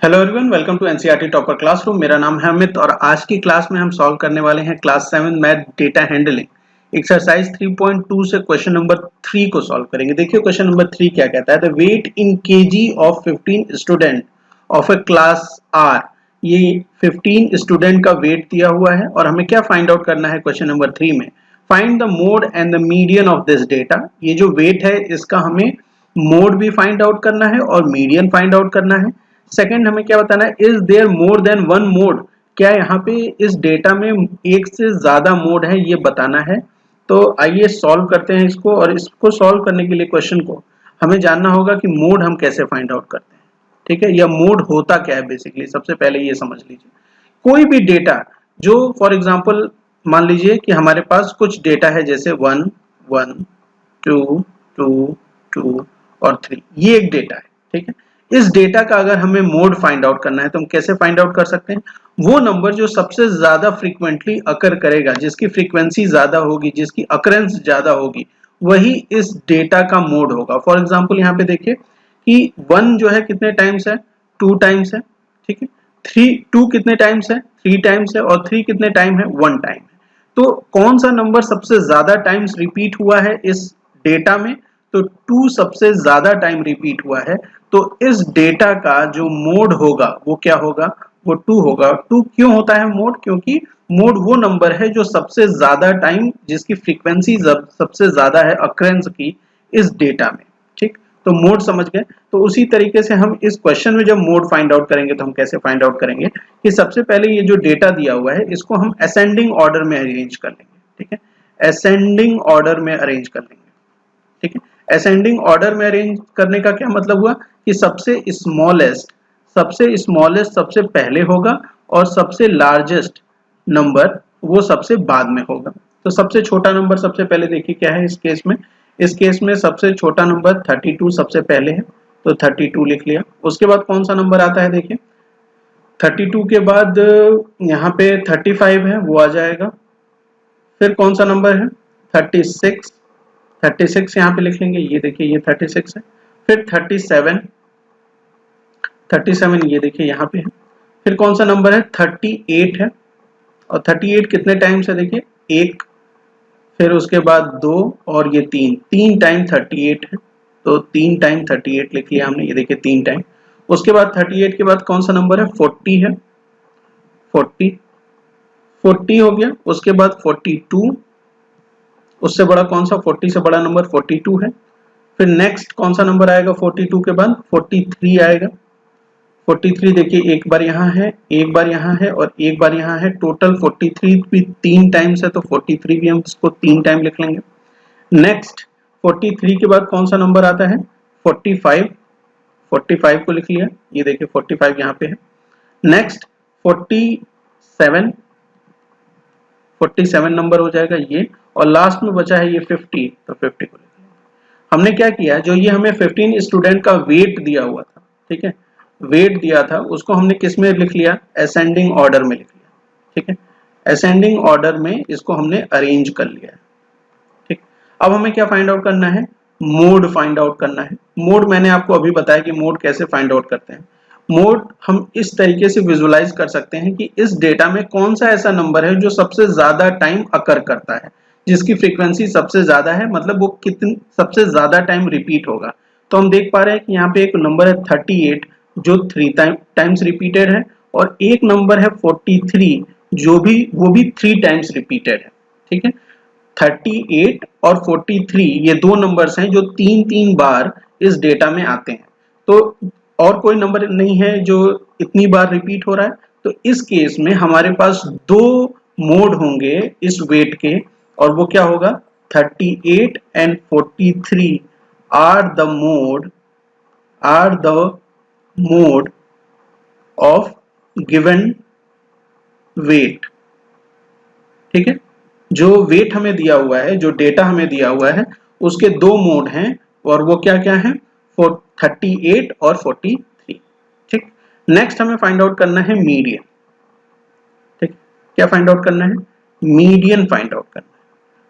Hello everyone, welcome to NCERT topper classroom. मेरा नाम है अमित और आज की क्लास में हम सॉल्व करने वाले हैं class 7 math data handling exercise 3.2 से क्वेश्चन नंबर 3 को सॉल्व करेंगे। देखिए क्वेश्चन नंबर 3 क्या कहता है। The weight in kg of 15 student of a class are. ये 15 स्टूडेंट का वेट दिया हुआ है और हमें क्या फाइंड आउट करना है क्वेश्चन नंबर 3 में। Find the mode and the median of this data. ये जो वेट है इसका हमें मोड भी फाइंड आउट करना है और मीडियन फाइंड आउट करना है। सेकंड हमें क्या बताना है, is there more than one mode. क्या यहाँ पे इस डेटा में एक से ज्यादा मोड है ये बताना है। तो आइए सॉल्व करते हैं इसको। और इसको सॉल्व करने के लिए क्वेश्चन को हमें जानना होगा कि मोड हम कैसे फाइंड आउट करते हैं। ठीक है, या मोड होता क्या है बेसिकली, सबसे पहले ये समझ लीजिए। कोई भी डेटा जो फॉर एग्जांपल मान लीजिए कि हमारे पास कुछ डेटा है जैसे 1 1 2 2 2 और 3, ये एक डेटा है। ठीक है, इस डेटा का अगर हमें मोड फाइंड आउट करना है तो हम कैसे फाइंड आउट कर सकते हैं। वो नंबर जो सबसे ज्यादा फ्रीक्वेंटली अकर करेगा, जिसकी फ्रीक्वेंसी ज्यादा होगी, जिसकी अकरेंस ज्यादा होगी, वही इस डेटा का मोड होगा। फॉर एग्जांपल यहाँ पे देखिए कि 1 जो है कितने टाइम्स है, 2 टाइम्स है। ठीक है, 2 कितने टाइम्स है, 3 टाइम्स है। और 3 कितने टाइम है, 1 टाइम है। तो कौन सा नंबर सबसे ज्यादा टाइम्स रिपीट हुआ है इस डेटा में, तो 2 सबसे ज्यादा टाइम रिपीट हुआ है। तो इस डेटा का जो मोड होगा वो क्या होगा, वो 2 होगा। 2 क्यों होता है मोड, क्योंकि मोड वो नंबर है जो सबसे ज्यादा टाइम, जिसकी फ्रीक्वेंसी सबसे ज्यादा है अक्रेंस की इस डेटा में। ठीक, तो मोड समझ गए। तो उसी तरीके से हम इस क्वेश्चन में जब मोड फाइंड आउट करेंगे तो हम कैसे फाइंड आउट करेंगे कि सबसे पहले ये जो डेटा दिया हुआ है इसको हम असेंडिंग ऑर्डर में अरेंज कर लेंगे। ठीक है, असेंडिंग ऑर्डर में अरेंज कर लेंगे। ठीक है, असेंडिंग ऑर्डर में अरेंज करने का क्या मतलब हुआ कि सबसे स्मॉलेस्ट सबसे पहले होगा और सबसे लार्जेस्ट नंबर वो सबसे बाद में होगा। तो सबसे छोटा नंबर सबसे पहले देखिए क्या है इस केस में सबसे छोटा नंबर 32 सबसे पहले है, तो 32 लिख लिया। उसके बाद कौन सा नंबर आता है, देखिए 32 के बाद यहाँ पे 35 है, वो आ जाएगा। फिर कौन सा नंबर है, 36 यहाँ पे लिख लेंगे, ये देखिए ये 36 है। फिर 37 ये देखिए यहाँ पे है। फिर कौन सा नंबर है, 38 है। और 38 कितने टाइम्स है, देखिए 1, फिर उसके बाद 2 और ये 3 टाइम 38 है, तो 3 टाइम 38 लिख लिया हमने, ये देखिए 3 टाइम। उसके बाद 38 के बाद कौन सा नंबर है, 40 है। 40 हो गया। उसके बाद 42, उससे बड़ा कौन सा, 40 से बड़ा नंबर 42 है। फिर नेक्स्ट कौन सा नंबर आएगा 42 के बाद, 43 आएगा। 43 देखिए एक बार यहाँ है, एक बार यहाँ है और एक बार यहाँ है। टोटल 43 भी 3 टाइम्स है, तो 43 भी हम इसको 3 टाइम लिख लेंगे। नेक्स्ट 43 के बाद कौन सा नंबर आता है, 45। 45 को लिख लिया, ये देखिए 45 यहाँ पे है। नेक्स्ट 47 नंबर हो जाएगा ये। और लास्ट में बचा है ये 50, तो 50 को लिख लिया। हमने क्या किया, जो ये हमें 15 स्टूडेंट का वेट दिया हुआ था, ठीक है, वेट दिया था उसको हमने किस में लिख लिया, असेंडिंग ऑर्डर में लिख लिया। ठीक है, असेंडिंग ऑर्डर में इसको हमने अरेंज कर लिया है। ठीक, अब हमें क्या फाइंड आउट करना है, मोड फाइंड आउट करना है। मोड मैंने आपको अभी बताया कि मोड कैसे फाइंड आउट करते हैं। मोड हम इस तरीके से विजुलाइज कर सकते हैं कि इस डेटा में कौन सा ऐसा नंबर है जो सबसे ज्यादा टाइम अकर करता है, जिसकी फ्रीक्वेंसी सबसे ज्यादा है, मतलब वो कितनी सबसे ज्यादा टाइम रिपीट होगा। तो हम देख पा रहे हैं कि यहाँ पे एक नंबर है 38 जो 3 टाइम्स रिपीटेड है, और एक नंबर है 43 वो भी 3 टाइम्स रिपीटेड है। ठीक है, 38 और 43 ये दो नंबर्स हैं जो 3 बार इस डेटा में आते हैं। तो और कोई नंबर नहीं है जो इतनी बार रिपीट हो रहा है। तो इस केस में हमारे पास 2 मोड होंगे इस वेट के, और वो क्या होगा, 38 and 43 are the mode of given weight. ठीक है, जो वेट हमें दिया हुआ है, जो डेटा हमें दिया हुआ है, उसके 2 मोड हैं, और वो क्या क्या है, 38 और 43। ठीक, नेक्स्ट हमें फाइंड आउट करना है मीडियन। ठीक, क्या फाइंड आउट करना है, मीडियन फाइंड आउट करना है।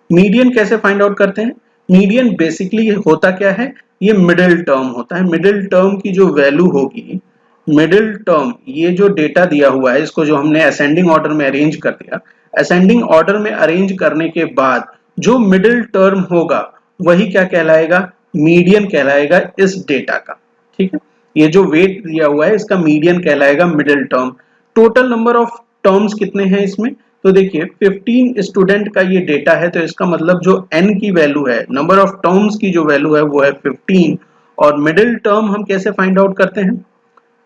मीडियन कैसे फाइंड आउट करते हैं, मीडियन बेसिकली होता क्या है, ये मिडिल टर्म होता है। मिडिल टर्म की जो वैल्यू होगी, मिडिल टर्म, ये जो डेटा दिया हुआ है इसको जो हमने असेंडिंग ऑर्डर में अरेंज कर दिया, असेंडिंग ऑर्डर में अरेंज करने के बाद जो मिडिल टर्म होगा वही क्या कहलाएगा, मीडियन कहलाएगा इस डेटा का। ठीक है, ये जो वेट दिया हुआ है इसका मीडियन कहलाएगा middle term. Total number of terms कितने हैं इसमें, तो देखिए 15 स्टूडेंट का ये डेटा है, तो इसका मतलब जो n की वैल्यू है, नंबर ऑफ टर्म्स की जो वैल्यू है वो है 15। और मिडिल टर्म हम कैसे फाइंड आउट करते हैं,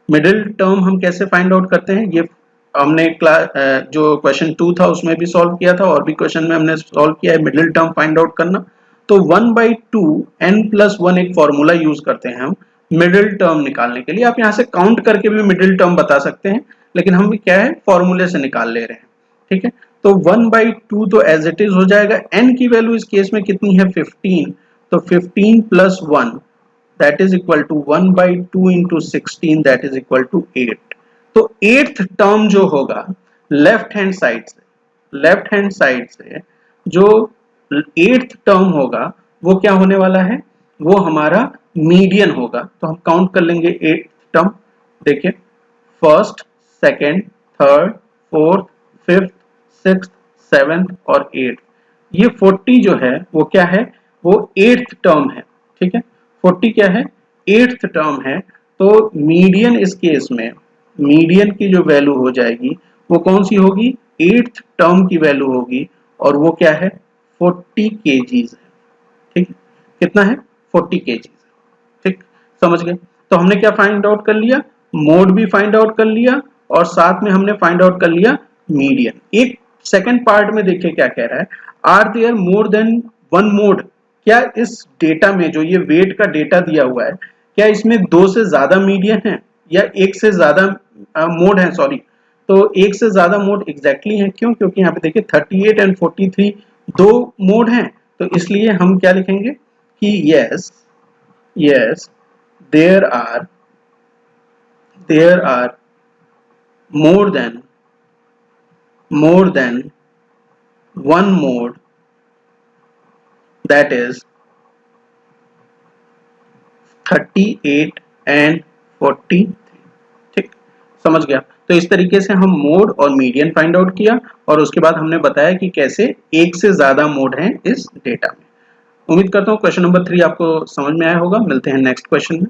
मिडिल टर्म हम कैसे फाइंड आउट करते हैं, ये हमने जो क्वेश्चन 2 था उसमें भी सॉल्व किया था और भी क्वेश्चन में हमने सॉल्व किया है मिडिल टर्म फाइंड आउट करना। तो 1/2 n+1 एक फॉर्मूला यूज करते हैं हम मिडिल टर्म निकालने के लिए। आप यहाँ से काउंट करके भी मिडिल टर्म बता सकते हैं, लेकिन हम भी क्या है फॉर्मूले से निकाल ले रहे हैं। ठीक है, तो 1/2 तो एज इट इज हो जाएगा, n की वैल्यू इस केस में कितनी है 15, तो 15 + 1 that is equal to 1/2 into 16 that is equal to 8। तो 8th टर्म जो होगा लेफ्ट हैंड साइड से जो 8th टर्म होगा वो क्या होने वाला है, वो हमारा मीडियन होगा। तो हम काउंट कर लेंगे 8th टर्म, देखिए first, second, third, fourth, fifth, sixth, seventh और 8th। ये 40 जो है वो क्या है, वो 8th टर्म है। ठीक है, 40 क्या है, 8th टर्म है। तो मीडियन इस केस में, मीडियन की जो वैल्यू हो जाएगी वो कौन सी होगी, 8th टर्म की वैल्यू होगी और वो क्या है 40 kgs है। ठीक है, कितना है 40 kgs। ठीक, समझ गए। तो हमने क्या फाइंड आउट कर लिया, मोड भी फाइंड आउट कर लिया और साथ में हमने फाइंड आउट कर लिया मीडियन। एक सेकंड पार्ट में देखिए क्या कह रहा है, are there more than one mode, क्या इस डेटा में जो ये वेट का डेटा दिया हुआ है क्या इसमें 2 से ज्यादा मीडियन है या एक से ज्यादा मोड है, सॉरी, तो एक से ज्यादा मोड एग्जैक्टली है। क्यों, क्योंकि यहाँ पे देखिए 38 एंड 43 दो मोड हैं, तो इसलिए हम क्या लिखेंगे कि yes there are more than one mode that is 38 and 43। ठीक, समझ गया। तो इस तरीके से हम मोड और मीडियन फाइंड आउट किया और उसके बाद हमने बताया कि कैसे एक से ज्यादा मोड हैं इस डेटा में। उम्मीद करता हूँ क्वेश्चन नंबर 3 आपको समझ में आया होगा। मिलते हैं नेक्स्ट क्वेश्चन में।